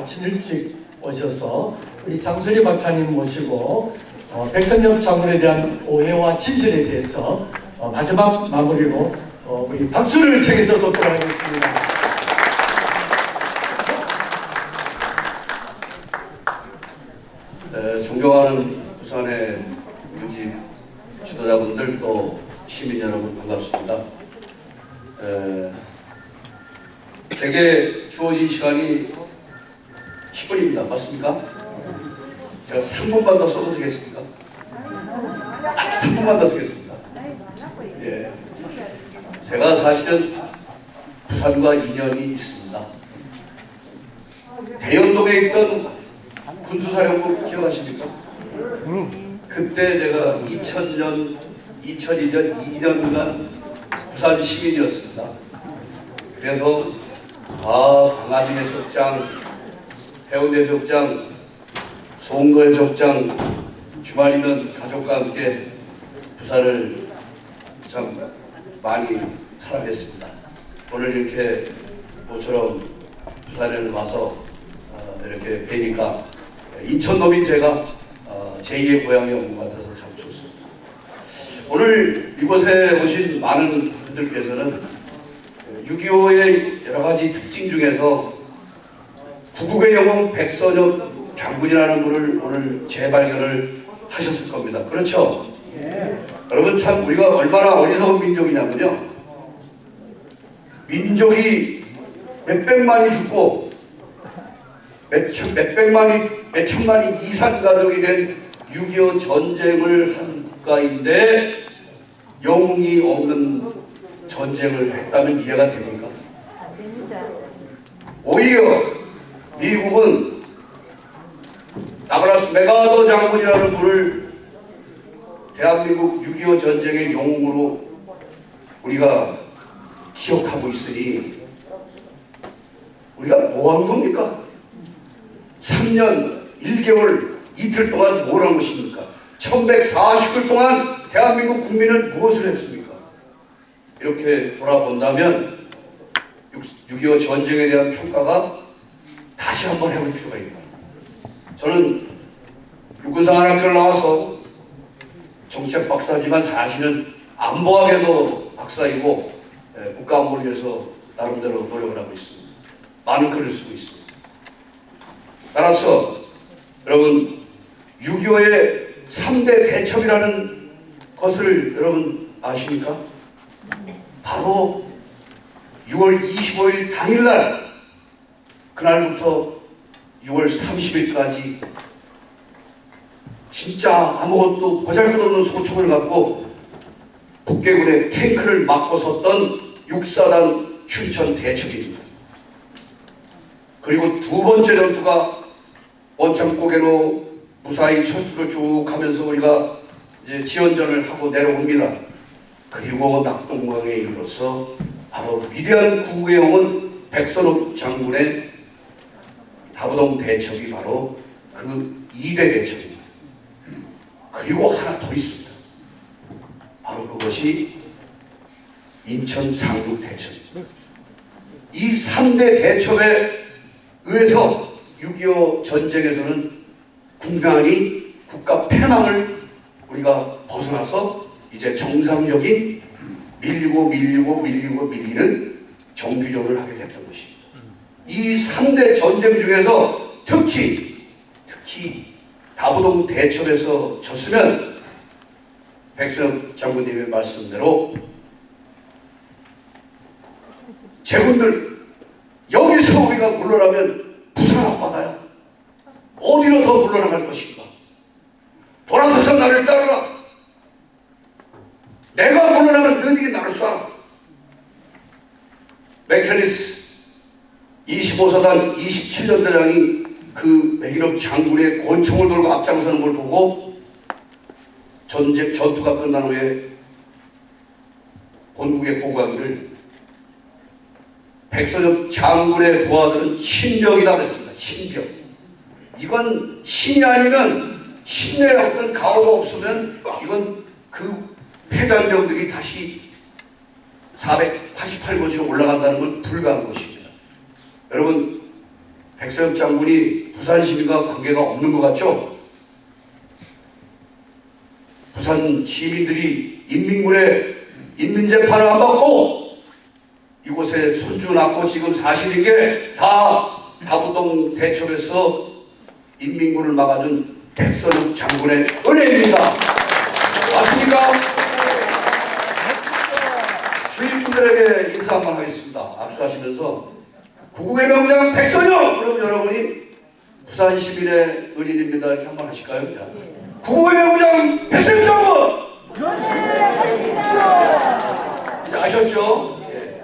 아침 일찍 오셔서 우리 장순희 박사님 모시고 백선엽 장군에 대한 오해와 진실에 대해서 마지막 마무리로 우리 박수를 청해서 듣도록 하겠습니다. 네, 존경하는 부산의 유지 지도자분들 또 시민 여러분 반갑습니다. 제게 주어진 시간이 10분입니다. 맞습니까? 제가 3분만 더 써도 되겠습니까? 3분만 더 쓰겠습니다. 예. 제가 사실은 부산과 인연이 있습니다. 대연동에 있던 군수사령부 기억하십니까? 그때 제가 2002년 2년간 부산 시민이었습니다. 그래서 강화도 해수욕장, 해운대 해수욕장, 송도 해수욕장, 주말이면 가족과 함께 부산을 참 많이 사랑했습니다. 오늘 이렇게 모처럼 부산에 와서 이렇게 뵈니까 인천놈인 제가 제2의 고향이 온 것 같아서 참 좋습니다. 오늘 이곳에 오신 많은 분들께서는 6.25의 여러 가지 특징 중에서 구국의 영웅 백선엽 장군이라는 분을 오늘 재발견을 하셨을 겁니다. 그렇죠? 네. 여러분 참 우리가 얼마나 어리석은 민족이냐면요. 민족이 몇백만이 죽고 몇천만이 이산 가족이 된 6.25 전쟁을 한 국가인데 영웅이 없는 전쟁을 했다면 이해가 됩니까? 오히려 미국은 다글라스 맥아더 장군이라는 분을 대한민국 6.25 전쟁의 영웅으로 우리가 기억하고 있으니 우리가 뭐 한 겁니까? 3년 1개월 이틀 동안 뭘 한 것입니까? 1140일 동안 대한민국 국민은 무엇을 했습니까? 이렇게 돌아본다면 6.25 전쟁에 대한 평가가 다시 한번 해볼 필요가 있다. 저는 육군사관학교를 나와서 정책 박사지만 사실은 안보학에도 박사이고 국가안보를 위해서 나름대로 노력을 하고 있습니다. 많은 글을 쓰고 있습니다. 따라서 여러분 6.25의 3대 대첩이라는 것을 여러분 아십니까? 바로 6월 25일 당일날 그날부터 6월 30일까지 진짜 아무것도 보잘것없는 소총을 갖고 북괴군의 탱크를 막고 섰던 6사단 춘천 대첩입니다. 그리고 두 번째 전투가 원창고개로 무사히 철수를 쭉 하면서 우리가 이제 지원전을 하고 내려옵니다. 그리고 낙동강에 이르러서 바로 위대한 구국의 영웅 백선엽 장군의 다부동 대첩이 바로 그 2대 대첩입니다. 그리고 하나 더 있습니다. 바로 그것이 인천 상륙 대첩입니다. 이 3대 대첩에 의해서 6.25 전쟁에서는 군간이 국가 패망을 우리가 벗어나서 이제 정상적인 밀리는 정규전을 하게 됐던 것입니다. 이 3대 전쟁 중에서 특히 다부동 대첩에서 졌으면 백선엽 장군님의 말씀대로 제군들 여기서 우리가 물러나면 부산 앞바다야. 어디로 더 물러나갈 것인가? 돌아서서 나를 따르라. 내가 물러나면 너희들이 나를 쏴. 맥케니스 25사단 27연대장이 그 백일업 장군의 권총을 들고 앞장서는 걸 보고 전투가 끝난 후에 본국에 보고하기를 백선엽 장군의 부하들은 신병이다 그랬습니다. 신병. 이건 신이 아니면 신의 어떤 가오가 없으면 이건 그 패잔병들이 다시 488고지로 올라간다는 건 불가한 것입니다. 여러분 백서엽 장군이 부산 시민과 관계가 없는 것 같죠? 부산 시민들이 인민군의 인민재판을 안 받고 이곳에 손주 낳고 지금 사실인 게 다 다부동 대첩에서 인민군을 막아준 백서엽 장군의 은혜입니다. 맞습니까? 주인분들에게 인사 한번 하겠습니다. 악수하시면서 구국의 명장 백서엽! 그럼 여러분이 부산 시민의 은인입니다. 이렇게 한번 하실까요? 자, 구국의 명장 백서엽 장군! 이제 아셨죠? 예.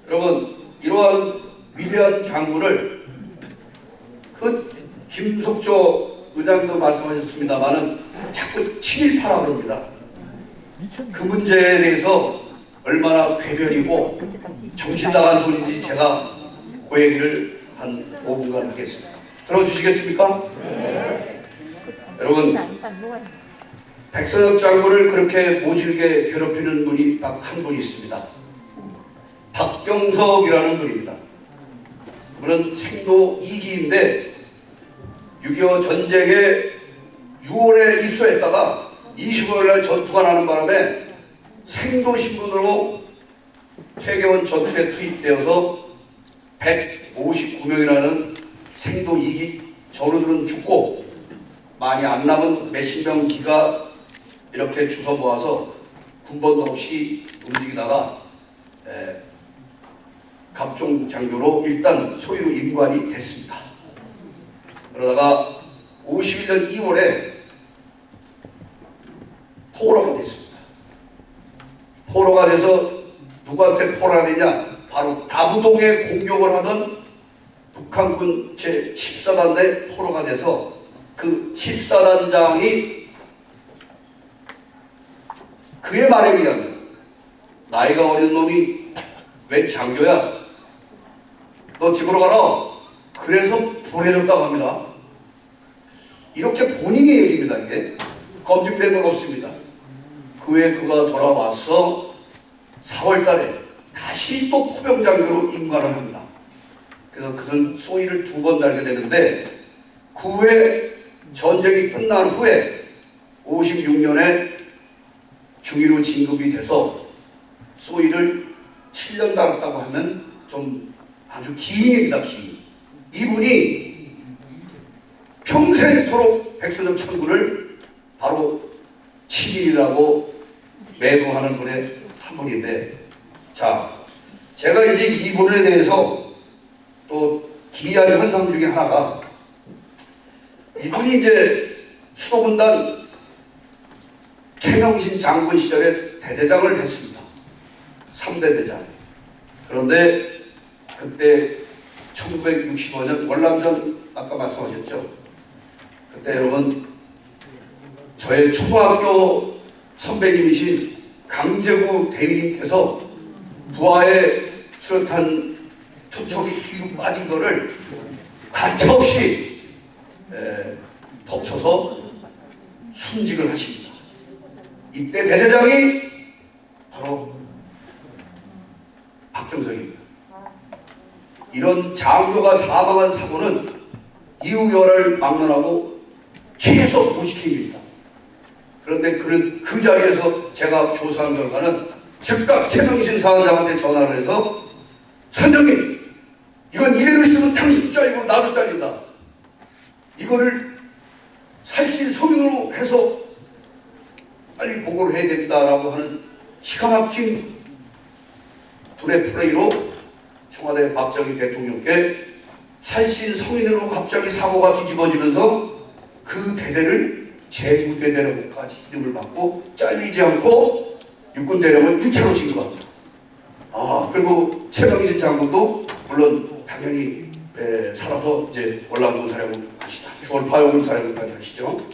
여러분, 이러한 위대한 장군을 그 김석조 의장도 말씀하셨습니다만은 자꾸 친일파라 그럽니다. 그 문제에 대해서 얼마나 괴변이고 정신 나간 소리인지 제가 그 얘기를 한 5분간 하겠습니다. 들어주시겠습니까? 네. 여러분, 백서엽 장군을 그렇게 모질게 괴롭히는 분이 딱 한 분이 있습니다. 박경석이라는 분입니다. 그분은 생도 2기인데 6.25 전쟁에 6월에 입소했다가 25일 날 전투가 나는 바람에 생도 신분으로 퇴계원 전투에 투입되어서 159명이라는 생도 2기 전우들은 죽고 많이 안 남은 몇십 명 기가 이렇게 주워 모아서 군번도 없이 움직이다가 갑종 장교로 일단 소위로 임관이 됐습니다. 그러다가 51년 2월에 포로가 됐습니다. 포로가 돼서 누구한테 포로가 되냐? 바로 다부동에 공격을 하던 북한군 제14단대 포로가 돼서 그 14단장이 그의 말에 의하면 나이가 어린 놈이 웬 장교야? 너 집으로 가라. 그래서 보내줬다고 합니다. 이렇게 본인이 얘기입니다. 이게 검증된 건 없습니다. 그 후에 그가 돌아와서 4월 달에 다시 또 포병장교로 임관을 합니다. 그래서 그는 소위를 2번 달게 되는데 그 후에 전쟁이 끝난 후에 56년에 중위로 진급이 돼서 소위를 7년 달았다고 하면 좀 아주 기인입니다. 기인. 이분이 평생토록 백서엽 장군을 바로 친일이라고 매도하는 분의 한 분인데, 자, 제가 이제 이분에 대해서 또 기이한 현상 중에 하나가 이분이 이제 수도군단 최명신 장군 시절에 대대장을 했습니다. 3대 대장. 그런데 그때 1965년 월남전 아까 말씀하셨죠. 그때 여러분 저의 초등학교 선배님이신 강재구 대위님께서 부하에 수류탄 투척이 뒤로 빠진 거를 가차없이 덮쳐서 순직을 하십니다. 이때 대대장이 바로 박경석입니다. 이런 장교가 사망한 사고는 이후열을 막론하고 최소 도시킹입니다. 그런데 그 자리에서 제가 조사한 결과는 즉각 최명신 사원장한테 전화를 해서 선장님, 이건 이대로 있으면 당신도 잘리고 나도 잘린다. 이거를 살신 성인으로 해서 빨리 보고를 해야 된다라고 하는 기가 막힌 둘의 플레이로 청와대 박정희 대통령께 살신 성인으로 갑자기 사고가 뒤집어지면서 그 대대를 제구대대라고까지 이름을 받고 잘리지 않고 육군대령을 1차로 진급합니다. 그리고 최명신 장군도 물론 당연히 살아서 이제 월남군 사령부 가시죠. 6월 파용군 사령부까지 하시죠.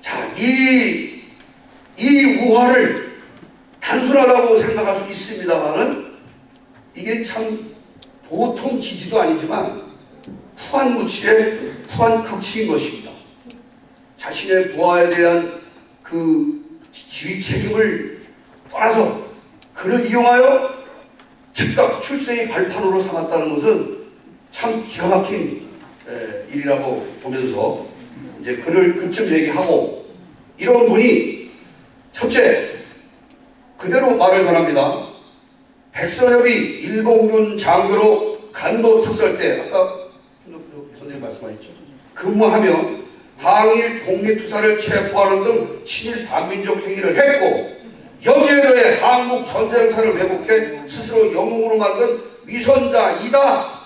자, 이 우화를 단순하다고 생각할 수 있습니다만은 이게 참 보통 기지도 아니지만 후한 무치의 후한 극치인 것입니다. 자신의 부하에 대한 그 지휘 책임을 떠나서 그를 이용하여 즉각 출세의 발판으로 삼았다는 것은 참 기가 막힌 일이라고 보면서 이제 그를 그쯤 얘기하고 이런 분이 첫째 그대로 말을 전합니다. 백선엽이 일본군 장교로 간도 특설 때 아까 선생님 말씀하셨죠. 근무하며 항일 독립투사를 체포하는 등 친일 반민족 행위를 했고 여기에 더해 한국 전쟁사를 왜곡해 스스로 영웅으로 만든 위선자이다.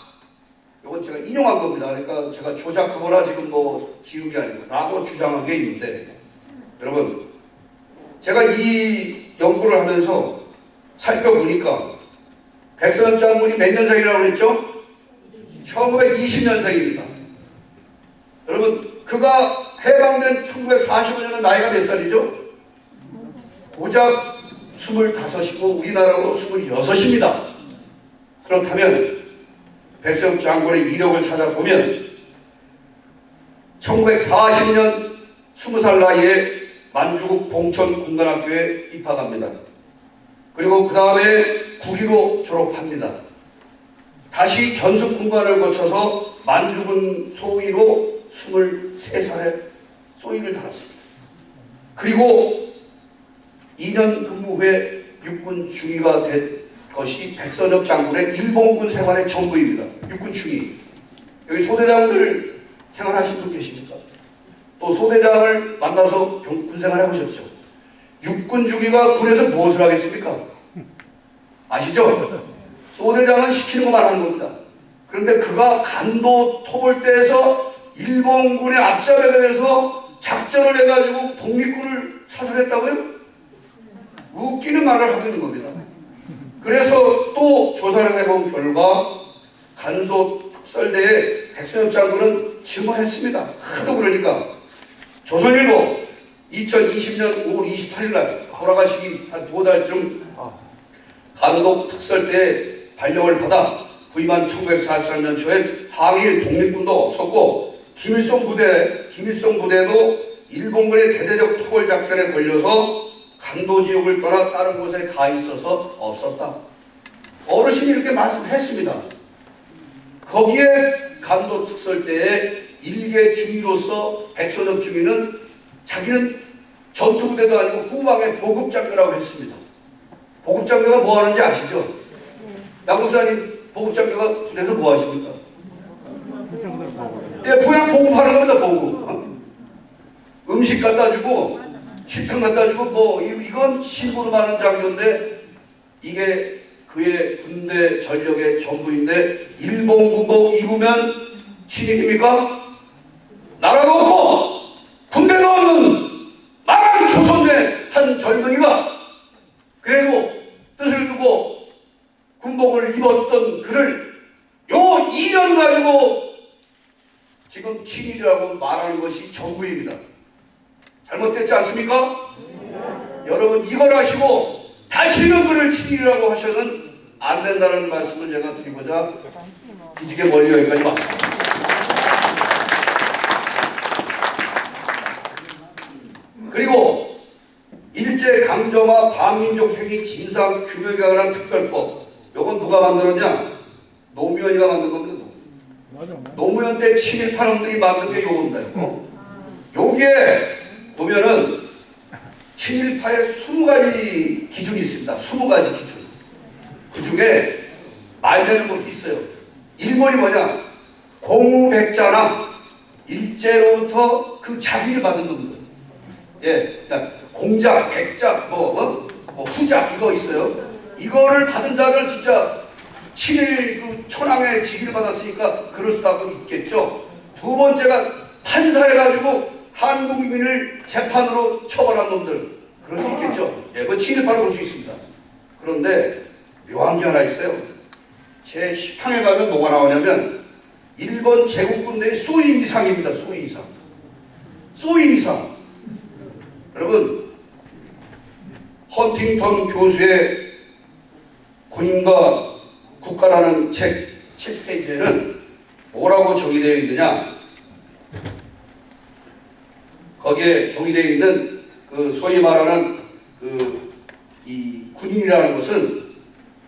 이건 제가 인용한 겁니다. 그러니까 제가 조작하거나 지금 뭐 지은 게 아니고 라고 주장한 게 있는데 여러분 제가 이 연구를 하면서 살펴보니까 백선엽 장군이 몇 년생이라고 그랬죠? 1920년생입니다. 여러분 그가 해방된 1945년은 나이가 몇 살이죠? 고작 25이고 우리나라로 26입니다. 그렇다면 백선엽 장군의 이력을 찾아보면 1940년 20살 나이에 만주국 봉천군관학교에 입학합니다. 그리고 그 다음에 국위로 졸업합니다. 다시 견습군관을 거쳐서 만주군 소위로 23살에 소위를 달았습니다. 그리고 2년 근무 후에 육군 중위가 된 것이 백선엽 장군의 일본군 생활의 전부입니다. 육군 중위. 여기 소대장들 생활하신 분 계십니까? 또 소대장을 만나서 군 생활 해보셨죠? 육군 중위가 군에서 무엇을 하겠습니까? 아시죠? 소대장은 시키는 것만 하는 겁니다. 그런데 그가 간도 토벌대에서 일본군의 앞잡이가 돼서 작전을 해가지고 독립군을 사살했다고요? 웃기는 말을 하고 있는 겁니다. 그래서 또 조사를 해본 결과 간소 특설대에 백선엽 장군은 증언했습니다. 하도 그러니까 조선일보 2020년 5월 28일 날 돌아가시기 한 2달쯤 간독 특설대에 발령을 받아 부임한 1943년 초엔 항일 독립군도 없었고 김일성 부대도 일본군의 대대적 토벌 작전에 걸려서 간도지역을 떠나 다른 곳에 가 있어서 없었다. 어르신이 이렇게 말씀했습니다. 거기에 간도 특설대의 일개 중위로서 백선엽 중위는 자기는 전투부대도 아니고 후방의 보급장교라고 했습니다. 보급장교가 뭐 하는지 아시죠? 양목사님 보급장교가 군에서 뭐 하십니까? 예, 그냥 보급하는 겁니다. 보급. 음식 갖다 주고 식당 갖다 주고 뭐 이건 심부름 하는 장교인데 이게 그의 군대 전력의 전부인데 일본 군복 입으면 신입입니까? 나라도 없고 군대도 없는 나란 조선의 한 젊은이가 그래도 뜻을 두고 군복을 입었던 그를 요 2년 가지고 지금 친일이라고 말하는 것이 전부입니다. 잘못됐지 않습니까? 여러분 이걸 하시고 다시는 그를 친일이라고 하셔는 안 된다는 말씀을 제가 드리고자 기지개 멀리 여기까지 왔습니다. 그리고 일제강점화 반민족 행위 진상 규명에 관한 특별법 요건 누가 만들었냐? 노무현이가 만든 겁니다. 노무현 때 친일파 놈들이 만든 게 요건데 요게 보면은 친일파의 20가지 기준이 있습니다. 20가지 기준. 그 중에 말되는 것도 있어요. 1번이 뭐냐? 공우백자나 일제로부터 그 자비를 받은 놈들. 예, 공작, 백작, 후작 이거 있어요. 이거를 받은 자들 진짜 친일 그 천황의 직위를 받았으니까 그럴 수도 있겠죠. 두 번째가 판사해가지고 한국민을 재판으로 처벌한 놈들 그럴 수 있겠죠. 예, 그 친일파로 볼 수 있습니다. 그런데 묘한 게 하나 있어요. 제 10항에 가면 뭐가 나오냐면 일본 제국군대의 소위 이상입니다. 소위 이상. 소위 이상. 여러분 헌팅턴 교수의 군인과 국가라는 책 7페이지에는 뭐라고 정의되어 있느냐? 거기에 정의되어 있는 그 소위 말하는 이 군인이라는 것은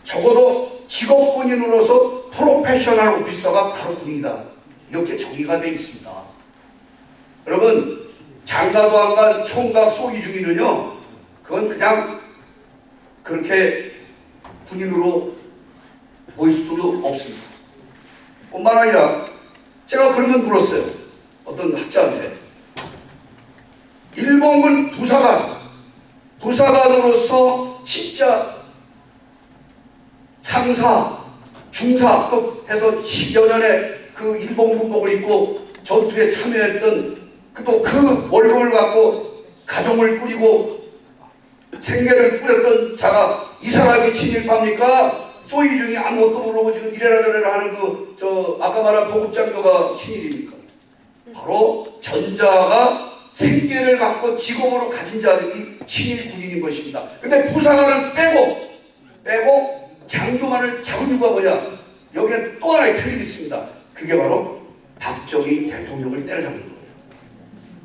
적어도 직업군인으로서 프로페셔널 오피서가 바로 군이다. 이렇게 정의가 되어 있습니다. 여러분, 장가도안관 총각 소이중이는요, 그건 그냥 그렇게 군인으로 보일 수도 없습니다. 뿐만 아니라 제가 그러면 물었어요. 어떤 학자한테. 일본군 부사관으로서 진짜 상사, 중사급 해서 10여 년의 그 일본 군복을 입고 전투에 참여했던 또 그 월급을 갖고 가정을 꾸리고 생계를 꾸렸던 자가 이 사람이 친일파입니까? 소위중이 아무것도 모르고 지금 이래라 저래라 하는 아까 말한 보급장교가 친일입니까? 바로 전자가 생계를 갖고 직업으로 가진 자들이 친일 군인인 것입니다. 근데 부사관을 빼고 장교만을 잡은 이유가 뭐냐? 여기에 또 하나의 틀이 있습니다. 그게 바로 박정희 대통령을 때려잡는 거예요.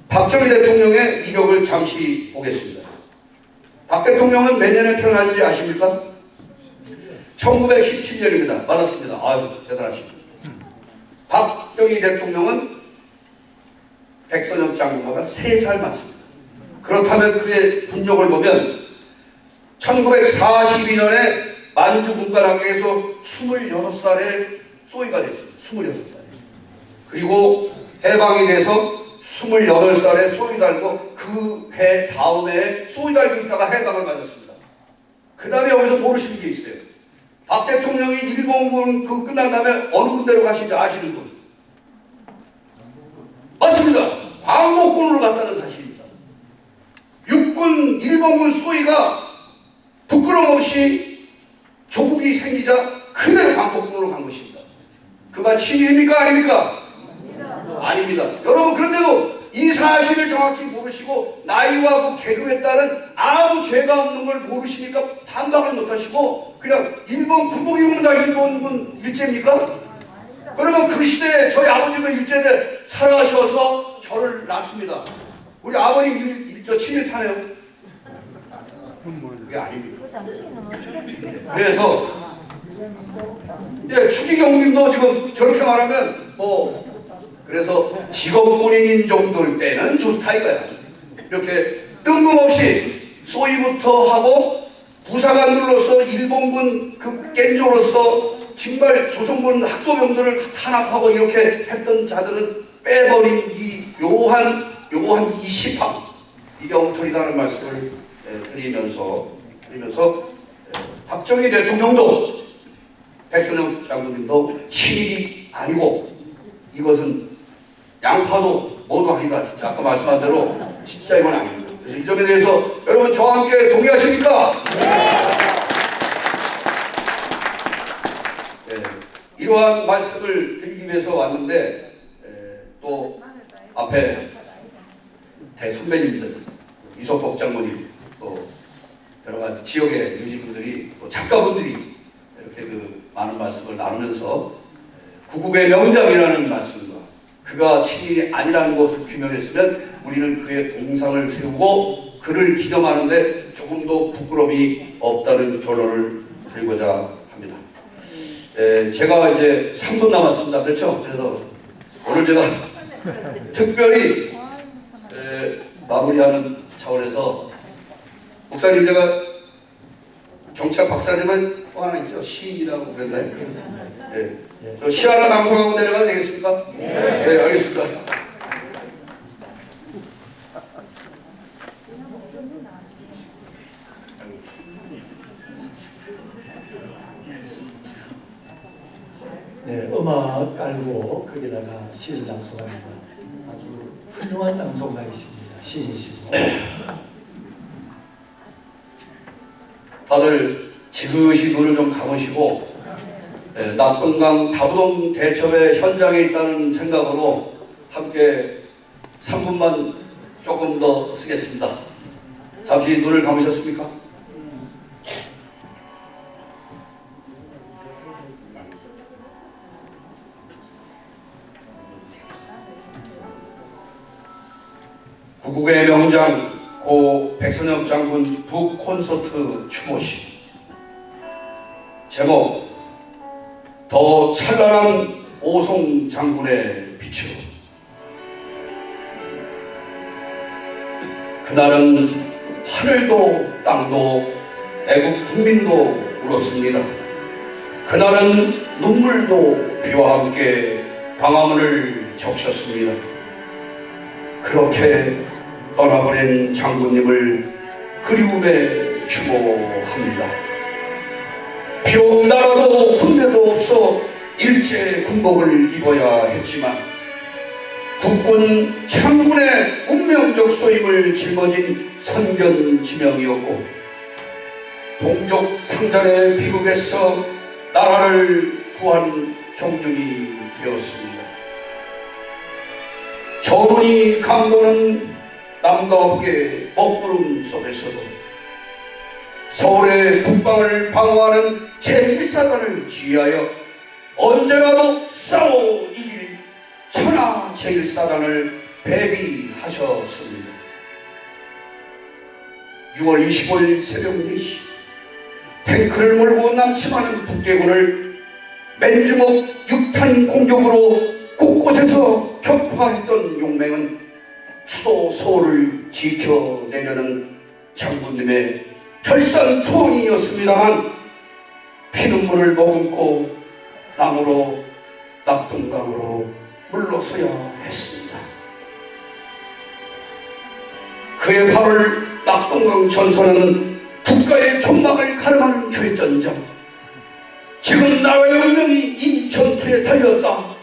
박정희 대통령의 이력을 잠시 보겠습니다. 박 대통령은 몇 년에 태어났는지 아십니까? 1917년입니다. 맞았습니다. 아유, 대단하십니다. 박정희 대통령은 백선엽 장군보다 3살 많습니다. 그렇다면 그의 군력을 보면 1942년에 만주군관학교에서 26살에 소위가 됐습니다. 26살에. 그리고 해방이 돼서 28살에 소위 달고 그 해 다음 해에 소위 달고 있다가 해방을 맞았습니다. 그 다음에 여기서 모르시는 게 있어요. 박 대통령이 일본군 끝난 다음에 어느 군대로 가신지 아시는 분? 맞습니다. 광복군으로 갔다는 사실입니다. 일본군 소위가 부끄럼 없이 조국이 생기자 그대로 광복군으로 간 것입니다. 그가 친일입니까? 아닙니까? 아닙니다. 여러분, 그런데도 이 사실을 정확히 모르시고 나이와 그 계급에 따른 아무 죄가 없는 걸 모르시니까 반박을 못하시고 그냥 일본 군복 입으면 다 일본군 일제입니까? 그러면 그 시대에 저희 아버지는 일제대 살아가셔서 저를 낳습니다. 우리 아버님 친일파네요. 그게 아닙니다. 그래서 추기경님도 지금 저렇게 말하면 그래서 직업군인인 정도일 때는 좋다 이거야. 이렇게 뜬금없이 소위부터 하고 부사관들로서 일본군 깬조로서 정말 조선군 학도병들을 탄압하고 이렇게 했던 자들은 빼버린 이 묘한 이 시파, 이게 엉터리다는 말씀을 드리면서 박정희 대통령도 백선엽 장군님도 친일이 아니고 이것은 양파도 뭐도 아니다. 진짜 아까 말씀한 대로 진짜 이건 아닙니다. 그래서 이 점에 대해서 여러분 저와 함께 동의하십니까? 네, 이러한 말씀을 드리기 위해서 왔는데 또 앞에 대선배님들 이석복 장모님 또 여러 가지 지역의 유지분들이 또 작가분들이 이렇게 많은 말씀을 나누면서 구국의 명장이라는 말씀과 그가 친일이 아니라는 것을 규명했으면 우리는 그의 동상을 세우고 그를 기념하는데 조금도 부끄러움이 없다는 결론을 드리고자 합니다. 제가 이제 3분 남았습니다. 그렇죠? 그래서 오늘 제가 특별히 마무리하는 차원에서 목사님, 제가 정치학 박사지만 또 하나 있죠. 시인이라고 그랬나요? 그렇습니다. 네. 저 시 하나 방송하고 내려가도 되겠습니까? 네, 알겠습니다. 네, 음악 깔고 거기다가 시를 낭송합니다. 아주 훌륭한 낭송가이십니다. 시인이시고. 다들 지그시 눈을 좀 감으시고 낙동강 다부동 대첩의 현장에 있다는 생각으로 함께 3분만 조금 더 쓰겠습니다. 잠시 눈을 감으셨습니까? 구국의 명장 고 백선엽 장군 북콘서트 추모시. 제목 더 더 찬란한 오송 장군의 빛으로. 그날은 하늘도 땅도 애국 국민도 울었습니다. 그날은 눈물도 비와 함께 광화문을 적셨습니다. 그렇게 떠나보낸 장군님을 그리움에 추모합니다. 비록 나라도 군대도 없어 일제 군복을 입어야 했지만 국군 장군의 운명적 소임을 짊어진 선견지명이었고 동족 상잔의 비극에서 나라를 구한 경륜이 되었습니다. 전운이 강도는 남과 북의 먹구름 속에서도 서울의 북방을 방어하는 제1사단을 지휘하여 언제라도 싸워 이길 천하 제1사단을 배비하셨습니다. 6월 25일 새벽 4시 탱크를 몰고 남침하는 북괴군을 맨주먹 6탄 공격으로 곳곳에서 격파했던 용맹은 수도 서울을 지켜내려는 장군님의 결산투혼이었습니다만 피눈물을 머금고 남으로 낙동강으로 물러서야 했습니다. 그의 8월 낙동강 전선은 국가의 존망을 가름하는 결전장, 지금 나라의 운명이 이 전투에 달렸다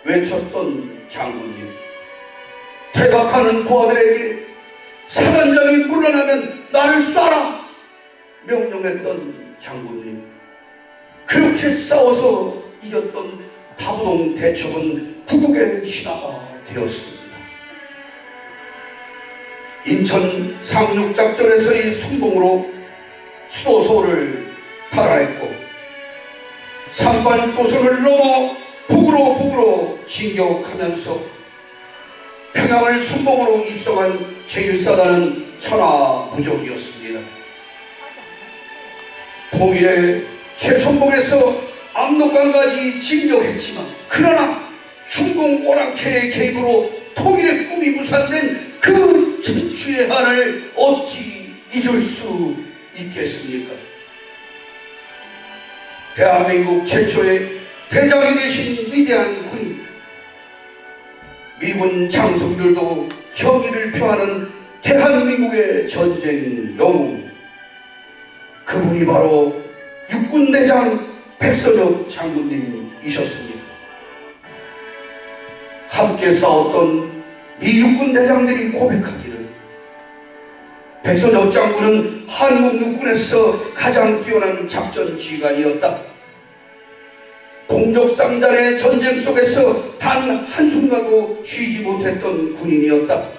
외쳤던 장군님, 퇴각하는 부하들에게 사단장이 물러나면 나를 쏴라 명령했던 장군님, 그렇게 싸워서 이겼던 다부동 대첩은 구국의 신화가 되었습니다. 인천 상륙작전에서의 성공으로 수도 서울을 탈환했고 삼반도선을 넘어 북으로 진격하면서 평양을 순봉으로 입성한 제1사단은 천하무적이었습니다. 통일의 최선봉에서 압록강까지 진격했지만 그러나 중공 오랑캐의 개입으로 통일의 꿈이 무산된 그 전추의 한을 어찌 잊을 수 있겠습니까? 대한민국 최초의 대장이 되신 위대한 군인, 미군 장성들도 경의를 표하는 대한민국의 전쟁 영웅, 그분이 바로 육군대장 백선엽 장군님이셨습니다. 함께 싸웠던 미 육군대장들이 고백하기를 백선엽 장군은 한국 육군에서 가장 뛰어난 작전 지휘관이었다. 동족상잔의 전쟁 속에서 단 한순간도 쉬지 못했던 군인이었다.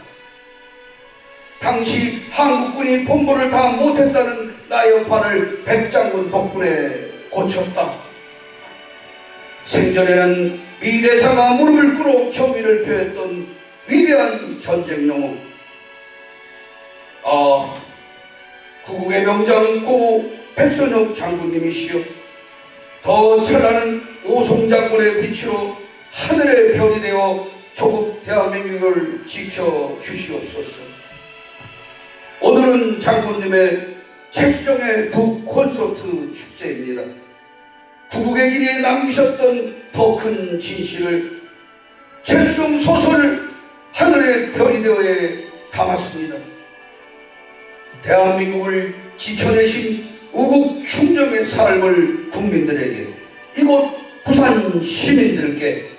당시 한국군이 본보를 다 못했다는 나의 여파를 백장군 덕분에 고쳤다. 생전에는 미 대사가 무릎을 꿇어 경의를 표했던 위대한 전쟁 영웅, 구국의 명장 고 백선엽 장군님이시여, 더 찬란한 오송 장군의 빛으로 하늘의 별이 되어 조국 대한민국을 지켜주시옵소서. 오늘은 장군님의 최수정의 북콘서트 축제입니다. 구국의 길에 남기셨던 더 큰 진실을 최수정 소설을 하늘의 별이 되어에 담았습니다. 대한민국을 지켜내신 우국 충정의 삶을 국민들에게, 이곳 부산 시민들께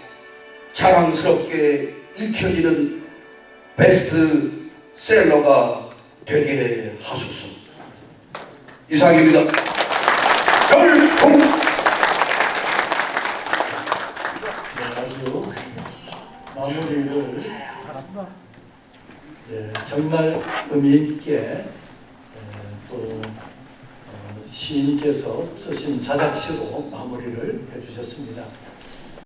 자랑스럽게 읽혀지는 베스트셀러가 되게 하소서. 이상입니다. 열공. 아주 마무리를 정말 의미 있게 또 시인께서 쓰신 자작시로 마무리를 해주셨습니다.